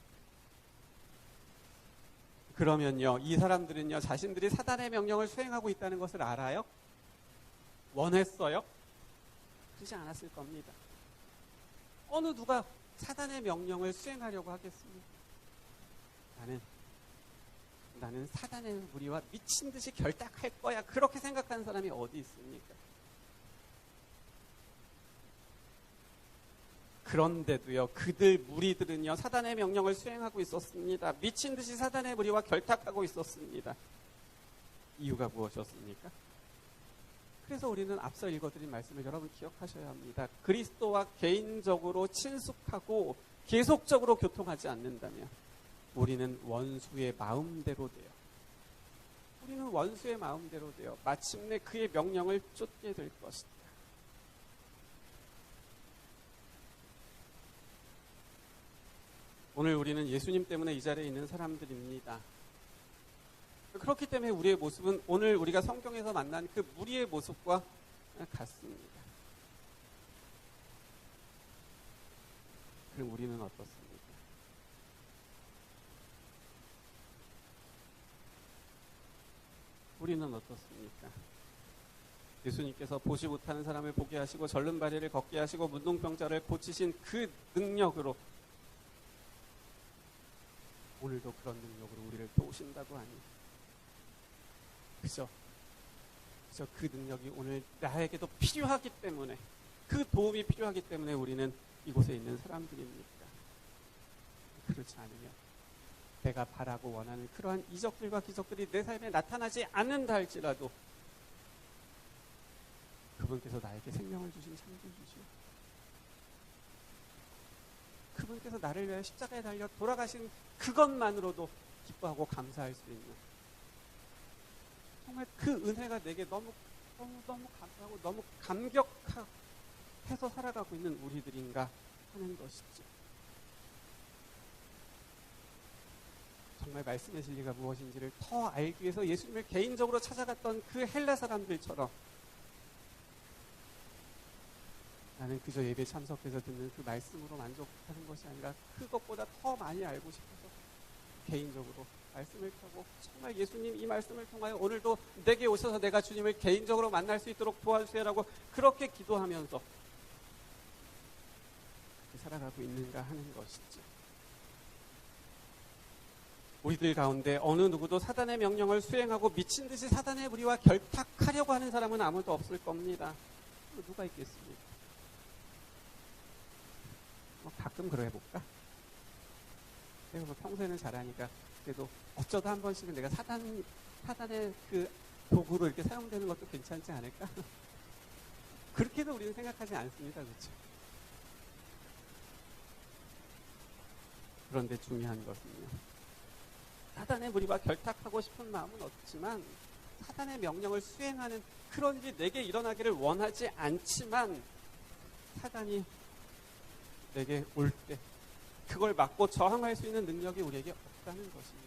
그러면요, 이 사람들은요, 자신들이 사단의 명령을 수행하고 있다는 것을 알아요? 원했어요? 그러지 않았을 겁니다. 어느 누가 사단의 명령을 수행하려고 하겠습니까? 나는 사단의 무리와 미친 듯이 결탁할 거야. 그렇게 생각하는 사람이 어디 있습니까? 그런데도요, 그들 무리들은요, 사단의 명령을 수행하고 있었습니다. 미친 듯이 사단의 무리와 결탁하고 있었습니다. 이유가 무엇이었습니까? 그래서 우리는 앞서 읽어드린 말씀을 여러분 기억하셔야 합니다. 그리스도와 개인적으로 친숙하고 계속적으로 교통하지 않는다면 우리는 원수의 마음대로 돼요. 우리는 원수의 마음대로 돼요. 마침내 그의 명령을 쫓게 될 것이다. 오늘 우리는 예수님 때문에 이 자리에 있는 사람들입니다. 그렇기 때문에 우리의 모습은 오늘 우리가 성경에서 만난 그 무리의 모습과 같습니다. 그럼 우리는 어떻습니까? 우리는 어떻습니까? 예수님께서 보지 못하는 사람을 보게 하시고 절름발이를 걷게 하시고 문둥병자를 고치신 그 능력으로 오늘도 그런 능력으로 우리를 도우신다고 하니 그저 그 능력이 오늘 나에게도 필요하기 때문에, 그 도움이 필요하기 때문에 우리는 이곳에 있는 사람들입니까? 그렇지 않으면 내가 바라고 원하는 그러한 이적들과 기적들이 내 삶에 나타나지 않는다 할지라도 그분께서 나에게 생명을 주신 창조주시오, 그분께서 나를 위해 십자가에 달려 돌아가신 그것만으로도 기뻐하고 감사할 수 있는, 정말 그 은혜가 내게 너무 감사하고 너무 감격해서 살아가고 있는 우리들인가 하는 것이죠. 정말 말씀의 진리가 무엇인지를 더 알기 위해서 예수님을 개인적으로 찾아갔던 그 헬라 사람들처럼 나는 그저 예배 참석해서 듣는 그 말씀으로 만족하는 것이 아니라 그것보다 더 많이 알고 싶어서 개인적으로 말씀을 펴고 정말 예수님 이 말씀을 통하여 오늘도 내게 오셔서 내가 주님을 개인적으로 만날 수 있도록 도와주세요라고 그렇게 기도하면서 살아가고 있는가 하는 것이죠. 우리들 가운데 어느 누구도 사단의 명령을 수행하고 미친 듯이 사단의 무리와 결탁하려고 하는 사람은 아무도 없을 겁니다. 누가 있겠습니까? 가끔 그러해볼까? 내가 뭐 평소에는 잘하니까 그래도 어쩌다 한 번씩은 내가 사단의 그 도구로 이렇게 사용되는 것도 괜찮지 않을까? 그렇게도 우리는 생각하지 않습니다. 그렇죠? 그런데 중요한 것은요, 사단의 무리와 결탁하고 싶은 마음은 없지만 사단의 명령을 수행하는 그런 일이 내게 일어나기를 원하지 않지만 사단이 내게 올 때 그걸 막고 저항할 수 있는 능력이 우리에게 없다는 것입니다.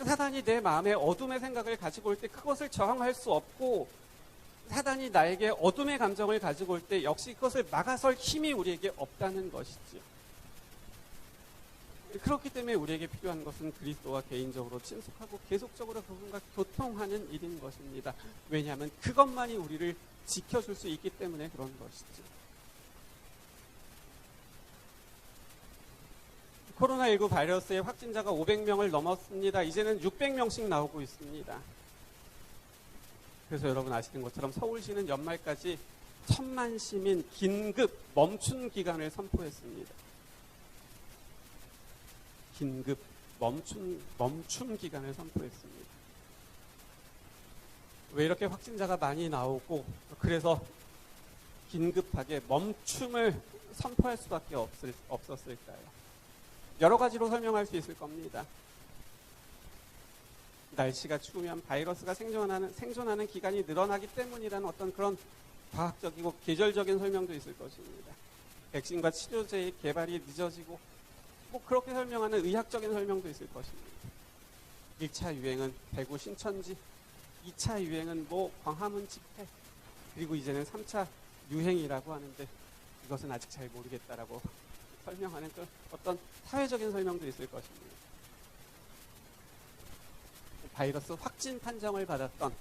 사단이 내 마음에 어둠의 생각을 가지고 올 때 그것을 저항할 수 없고, 사단이 나에게 어둠의 감정을 가지고 올 때 역시 그것을 막아설 힘이 우리에게 없다는 것이지요. 그렇기 때문에 우리에게 필요한 것은 그리스도와 개인적으로 친숙하고 계속적으로 그분과 교통하는 일인 것입니다. 왜냐하면 그것만이 우리를 지켜줄 수 있기 때문에 그런 것이죠. 코로나19 바이러스의 확진자가 500명을 넘었습니다. 이제는 600명씩 나오고 있습니다. 그래서 여러분 아시는 것처럼 서울시는 연말까지 1000만 시민 긴급 멈춤 기간을 선포했습니다. 긴급 멈춤 기간을 선포했습니다. 왜 이렇게 확진자가 많이 나오고 그래서 긴급하게 멈춤을 선포할 수밖에 없었을까요? 여러 가지로 설명할 수 있을 겁니다. 날씨가 추우면 바이러스가 생존하는 기간이 늘어나기 때문이라는 어떤 그런 과학적이고 계절적인 설명도 있을 것입니다. 백신과 치료제의 개발이 늦어지고 그렇게 설명하는 의학적인 설명도 있을 것입니다. 1차 유행은 대구 신천지, 2차 유행은 광화문 집회, 그리고 이제는 3차 유행이라고 하는데 이것은 아직 잘 모르겠다라고 설명하는 그 어떤 사회적인 설명도 있을 것입니다. 바이러스 확진 판정을 받았던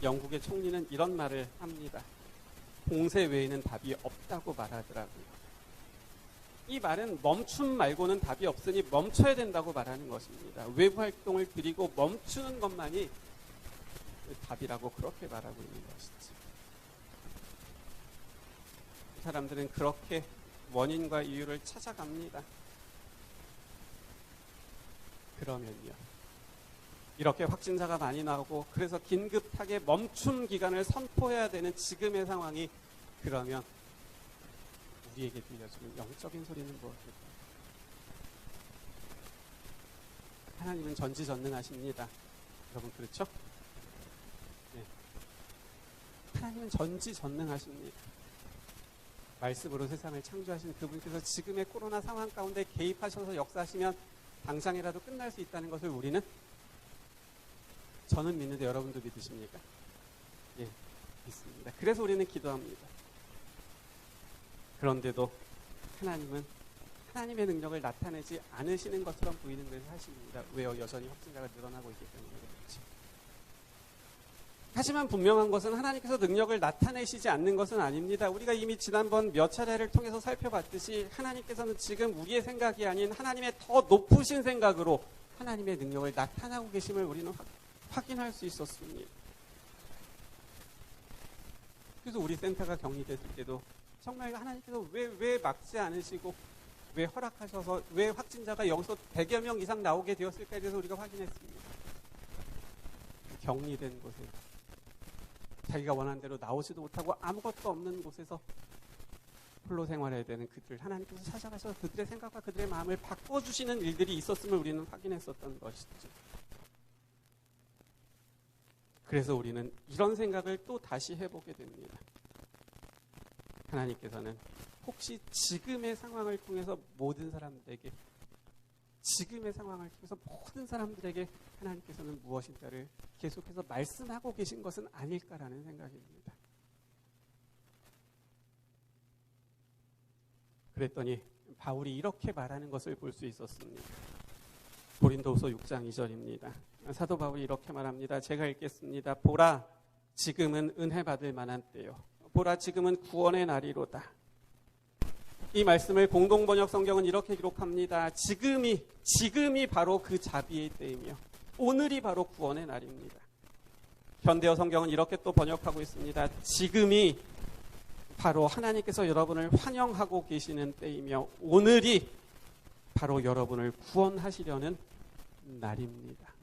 영국의 총리는 이런 말을 합니다. 봉쇄 외에는 답이 없다고 말하더라고요. 이 말은 멈춤 말고는 답이 없으니 멈춰야 된다고 말하는 것입니다. 외부 활동을 들이고 멈추는 것만이 답이라고 그렇게 말하고 있는 것이지. 사람들은 그렇게 원인과 이유를 찾아갑니다. 그러면요, 이렇게 확진자가 많이 나오고 그래서 긴급하게 멈춤 기간을 선포해야 되는 지금의 상황이, 그러면 우리에게 들려주는 영적인 소리는 무엇일까요? 하나님은 전지전능하십니다. 여러분, 그렇죠? 네. 하나님은 전지전능하십니다. 말씀으로 세상을 창조하신 그분께서 지금의 코로나 상황 가운데 개입하셔서 역사하시면 당장이라도 끝날 수 있다는 것을 우리는, 저는 믿는데 여러분도 믿으십니까? 예, 믿습니다. 그래서 우리는 기도합니다. 그런데도 하나님은 하나님의 능력을 나타내지 않으시는 것처럼 보이는 것을 하십니다. 왜요? 여전히 확진자가 늘어나고 있기 때문에 그렇죠. 하지만 분명한 것은 하나님께서 능력을 나타내시지 않는 것은 아닙니다. 우리가 이미 지난번 몇 차례를 통해서 살펴봤듯이 하나님께서는 지금 우리의 생각이 아닌 하나님의 더 높으신 생각으로 하나님의 능력을 나타나고 계심을 우리는 확인할 수 있었습니다. 그래서 우리 센터가 격리됐을 때도 정말 하나님께서 왜 막지 않으시고 왜 허락하셔서 왜 확진자가 여기서 100여 명 이상 나오게 되었을까에 대해서 우리가 확인했습니다. 격리된 곳에 자기가 원하는 대로 나오지도 못하고 아무것도 없는 곳에서 홀로 생활해야 되는 그들, 하나님께서 찾아가셔서 그들의 생각과 그들의 마음을 바꿔주시는 일들이 있었음을 우리는 확인했었던 것이죠. 그래서 우리는 이런 생각을 또 다시 해보게 됩니다. 하나님께서는 혹시 지금의 상황을 통해서 모든 사람들에게, 지금의 상황을 통해서 모든 사람들에게 하나님께서는 무엇인가를 계속해서 말씀하고 계신 것은 아닐까라는 생각입니다. 그랬더니 바울이 이렇게 말하는 것을 볼 수 있었습니다. 고린도후서 6장 2절입니다. 사도 바울이 이렇게 말합니다. 제가 읽겠습니다. 보라, 지금은 은혜 받을 만한 때요. 보라, 지금은 구원의 날이로다. 이 말씀을 공동번역 성경은 이렇게 기록합니다. 지금이 바로 그 자비의 때이며 오늘이 바로 구원의 날입니다. 현대어 성경은 이렇게 또 번역하고 있습니다. 지금이 바로 하나님께서 여러분을 환영하고 계시는 때이며 오늘이 바로 여러분을 구원하시려는 날입니다.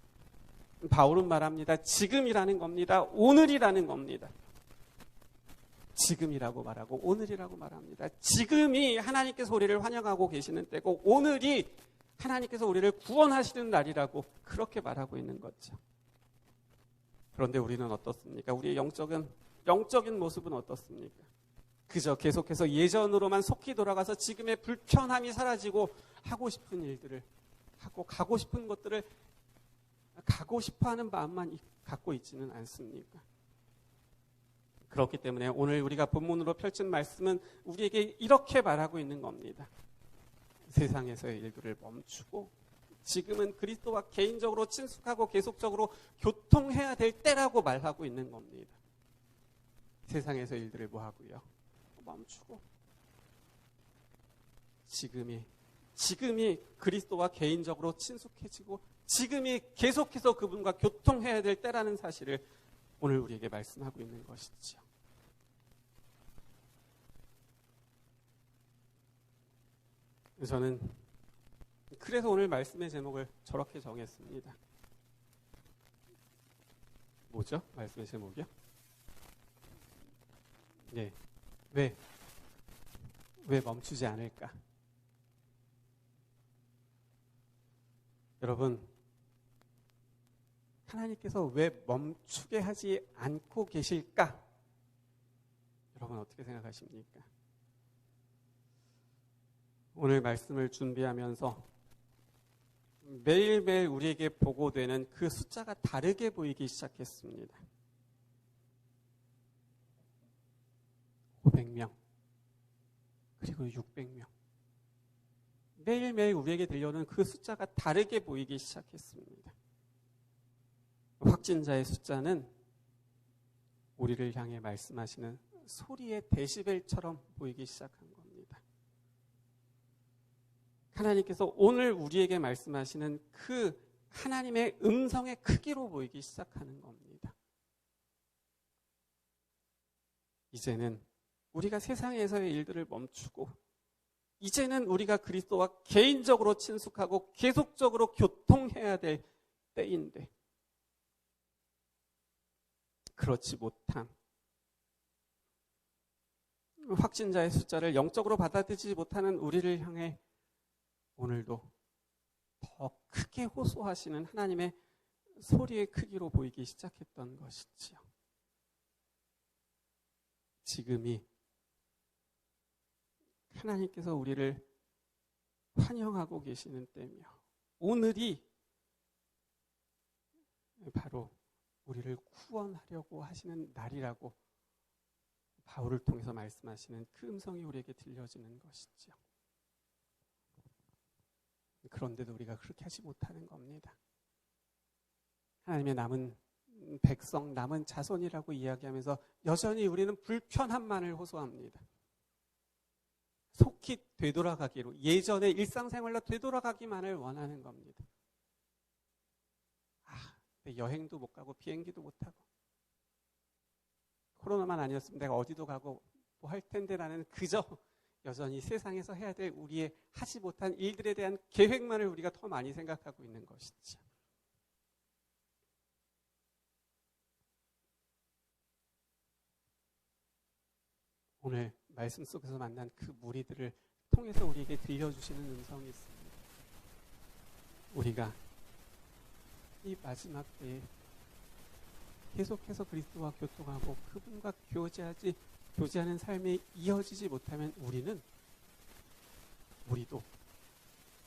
바울은 말합니다. 지금이라는 겁니다. 오늘이라는 겁니다. 지금이라고 말하고 오늘이라고 말합니다. 지금이 하나님께서 우리를 환영하고 계시는 때고 오늘이 하나님께서 우리를 구원하시는 날이라고 그렇게 말하고 있는 거죠. 그런데 우리는 어떻습니까? 우리의 영적인 모습은 어떻습니까? 그저 계속해서 예전으로만 속히 돌아가서 지금의 불편함이 사라지고 하고 싶은 일들을 하고 가고 싶은 것들을 가고 싶어하는 마음만 갖고 있지는 않습니까? 그렇기 때문에 오늘 우리가 본문으로 펼친 말씀은 우리에게 이렇게 말하고 있는 겁니다. 세상에서의 일들을 멈추고 지금은 그리스도와 개인적으로 친숙하고 계속적으로 교통해야 될 때라고 말하고 있는 겁니다. 세상에서 일들을 뭐 하고요? 멈추고 지금이 그리스도와 개인적으로 친숙해지고 지금이 계속해서 그분과 교통해야 될 때라는 사실을 오늘 우리에게 말씀하고 있는 것이죠. 저는 그래서 오늘 말씀의 제목을 저렇게 정했습니다. 뭐죠? 말씀의 제목이요? 네. 왜 멈추지 않을까? 여러분, 하나님께서 왜 멈추게 하지 않고 계실까? 여러분 어떻게 생각하십니까? 오늘 말씀을 준비하면서 매일매일 우리에게 보고되는 그 숫자가 다르게 보이기 시작했습니다. 500명, 그리고 600명. 매일매일 우리에게 들려오는 그 숫자가 다르게 보이기 시작했습니다. 확진자의 숫자는 우리를 향해 말씀하시는 소리의 데시벨처럼 보이기 시작한 겁니다. 하나님께서 오늘 우리에게 말씀하시는 그 하나님의 음성의 크기로 보이기 시작하는 겁니다. 이제는 우리가 세상에서의 일들을 멈추고 이제는 우리가 그리스도와 개인적으로 친숙하고 계속적으로 교통해야 될 때인데 그렇지 못한 확진자의 숫자를 영적으로 받아들이지 못하는 우리를 향해 오늘도 더 크게 호소하시는 하나님의 소리의 크기로 보이기 시작했던 것이지요. 지금이 하나님께서 우리를 환영하고 계시는 때며 오늘이 바로 우리를 구원하려고 하시는 날이라고 바울을 통해서 말씀하시는 그 음성이 우리에게 들려지는 것이죠. 그런데도 우리가 그렇게 하지 못하는 겁니다. 하나님의 남은 백성, 남은 자손이라고 이야기하면서 여전히 우리는 불편함만을 호소합니다. 속히 되돌아가기로, 예전의 일상생활로 되돌아가기만을 원하는 겁니다. 여행도 못 가고 비행기도 못 타고 코로나만 아니었으면 내가 어디도 가고 뭐 할 텐데 라는 그저 여전히 세상에서 해야 될 우리의 하지 못한 일들에 대한 계획만을 우리가 더 많이 생각하고 있는 것이죠. 오늘 말씀 속에서 만난 그 무리들을 통해서 우리에게 들려주시는 음성이 있습니다. 우리가 이 마지막 때에 계속해서 그리스도와 교통하고 그분과 교제하는 삶이 이어지지 못하면 우리도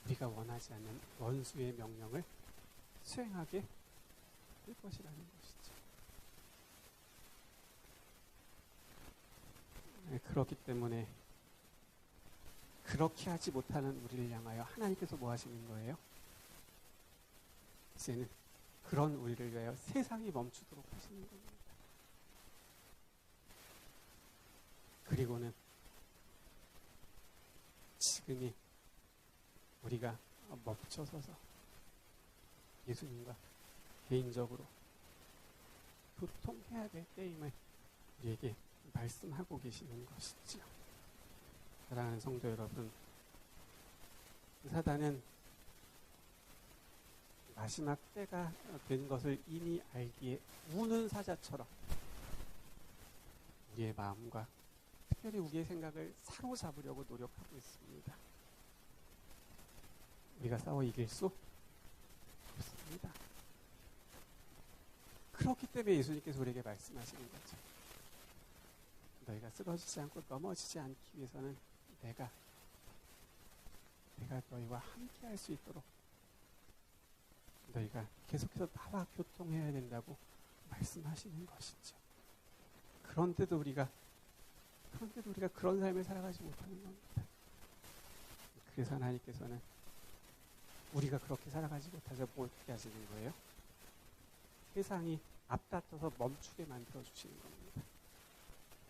우리가 원하지 않는 원수의 명령을 수행하게 될 것이라는 것이죠. 그렇기 때문에 그렇게 하지 못하는 우리를 향하여 하나님께서 뭐 하시는 거예요? 이제는 그런 우리를 위하여 세상이 멈추도록 하시는 겁니다. 그리고는 지금이 우리가 멈춰서서 예수님과 개인적으로 교통해야 될 때임을 우리에게 말씀하고 계시는 것이지요. 사랑하는 성도 여러분, 사단은 마지막 때가 된 것을 이미 알기에 우는 사자처럼 우리의 마음과 특별히 우리의 생각을 사로잡으려고 노력하고 있습니다. 우리가 싸워 이길 수 없습니다. 그렇기 때문에 예수님께서 우리에게 말씀하시는 거죠. 너희가 쓰러지지 않고 넘어지지 않기 위해서는 내가 너희와 함께 할 수 있도록 너희가 계속해서 나와 교통해야 된다고 말씀하시는 것이죠. 그런데도 우리가 그런 삶을 살아가지 못하는 겁니다. 그래서 하나님께서는 우리가 그렇게 살아가지 못해서 어떻게 하시는 거예요? 세상이 앞다퉈서 멈추게 만들어 주시는 겁니다.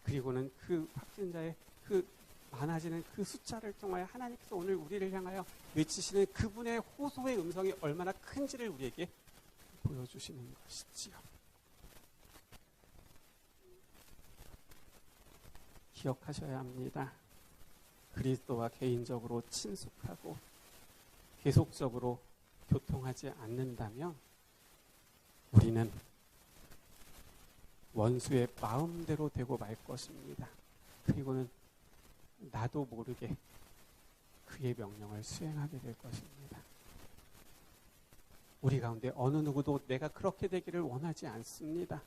그리고는 그 확진자의 그 많아지는 그 숫자를 통하여 하나님께서 오늘 우리를 향하여 외치시는 그분의 호소의 음성이 얼마나 큰지를 우리에게 보여주시는 것이지요. 기억하셔야 합니다. 그리스도와 개인적으로 친숙하고 계속적으로 교통하지 않는다면 우리는 원수의 마음대로 되고 말 것입니다. 그리고는 나도 모르게 그의 명령을 수행하게 될 것입니다. 우리 가운데 어느 누구도 내가 그렇게 되기를 원하지 않습니다.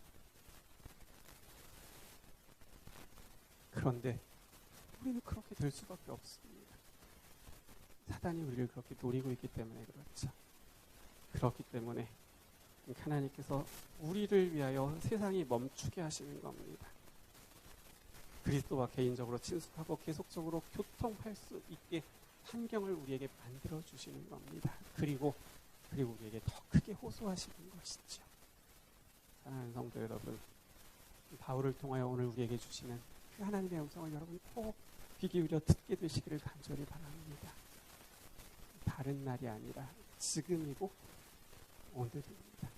그런데 우리는 그렇게 될 수밖에 없습니다. 사단이 우리를 그렇게 노리고 있기 때문에 그렇죠. 그렇기 때문에 하나님께서 우리를 위하여 세상이 멈추게 하시는 겁니다. 그리스도와 개인적으로 친숙하고 계속적으로 교통할 수 있게 환경을 우리에게 만들어 주시는 겁니다. 그리고 우리에게 더 크게 호소하시는 것이죠. 사랑하는 성도 여러분, 바울을 통하여 오늘 우리에게 주시는 그 하나님의 음성을 여러분 꼭 귀 기울여 듣게 되시기를 간절히 바랍니다. 다른 날이 아니라 지금이고 오늘입니다.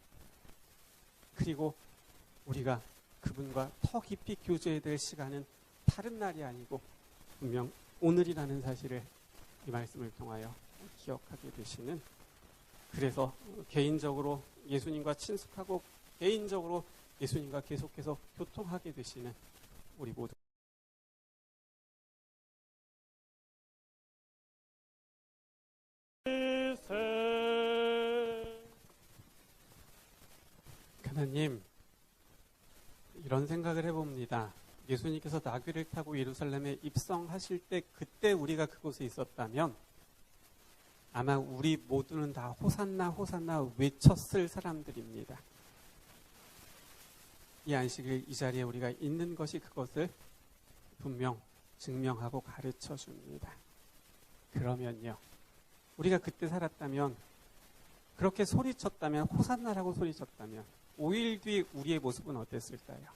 그리고 우리가 그분과 더 깊이 교제해야 될 시간은 다른 날이 아니고 분명 오늘이라는 사실을 이 말씀을 통하여 기억하게 되시는, 그래서 개인적으로 예수님과 친숙하고 개인적으로 예수님과 계속해서 교통하게 되시는 우리 모두 하나님, 이런 생각을 해봅니다. 예수님께서 나귀를 타고 예루살렘에 입성하실 때 그때 우리가 그곳에 있었다면 아마 우리 모두는 다 호산나 호산나 외쳤을 사람들입니다. 이 안식일 이 자리에 우리가 있는 것이 그것을 분명 증명하고 가르쳐 줍니다. 그러면요, 우리가 그때 살았다면, 그렇게 소리쳤다면, 호산나라고 소리쳤다면 5일 뒤 우리의 모습은 어땠을까요?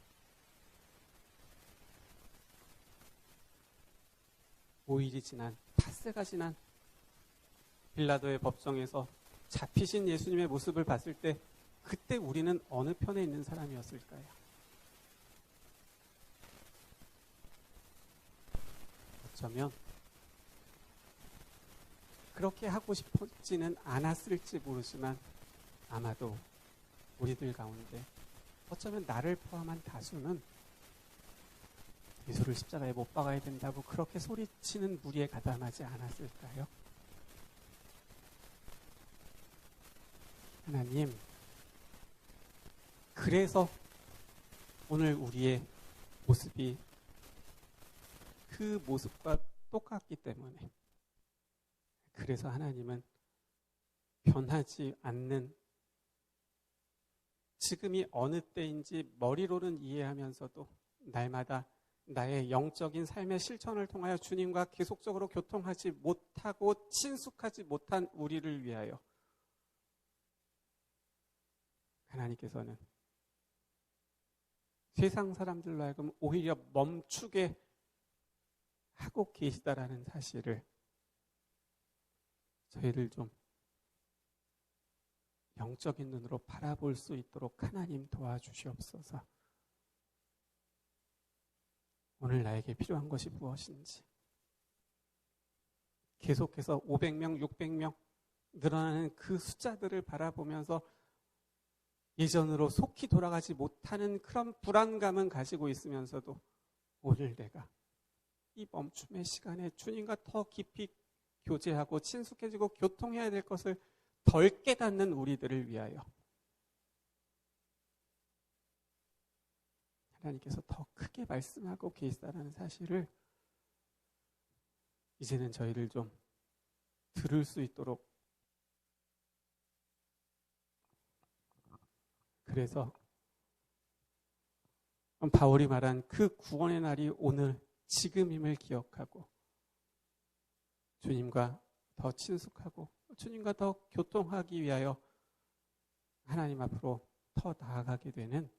5일이 지난, 닷새가 지난 빌라도의 법정에서 잡히신 예수님의 모습을 봤을 때 그때 우리는 어느 편에 있는 사람이었을까요? 어쩌면 그렇게 하고 싶지는 않았을지 모르지만 아마도 우리들 가운데 어쩌면 나를 포함한 다수는 예수를 십자가에 못 박아야 된다고 그렇게 소리치는 무리에 가담하지 않았을까요? 하나님, 그래서 오늘 우리의 모습이 그 모습과 똑같기 때문에, 그래서 하나님은 변하지 않는, 지금이 어느 때인지 머리로는 이해하면서도 날마다 나의 영적인 삶의 실천을 통하여 주님과 계속적으로 교통하지 못하고 친숙하지 못한 우리를 위하여 하나님께서는 세상 사람들로 하여금 오히려 멈추게 하고 계시다라는 사실을 저희를 좀 영적인 눈으로 바라볼 수 있도록 하나님 도와주시옵소서. 오늘 나에게 필요한 것이 무엇인지, 계속해서 500명, 600명 늘어나는 그 숫자들을 바라보면서 예전으로 속히 돌아가지 못하는 그런 불안감은 가지고 있으면서도 오늘 내가 이 멈춤의 시간에 주님과 더 깊이 교제하고 친숙해지고 교통해야 될 것을 덜 깨닫는 우리들을 위하여 하나님께서 더 크게 말씀하고 계시다는 사실을 이제는 저희를 좀 들을 수 있도록, 그래서 바울이 말한 그 구원의 날이 오늘 지금임을 기억하고 주님과 더 친숙하고 주님과 더 교통하기 위하여 하나님 앞으로 더 나아가게 되는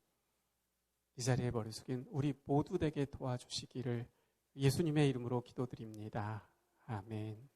이 자리에 머리 숙인 우리 모두 되게 도와주시기를 예수님의 이름으로 기도드립니다. 아멘.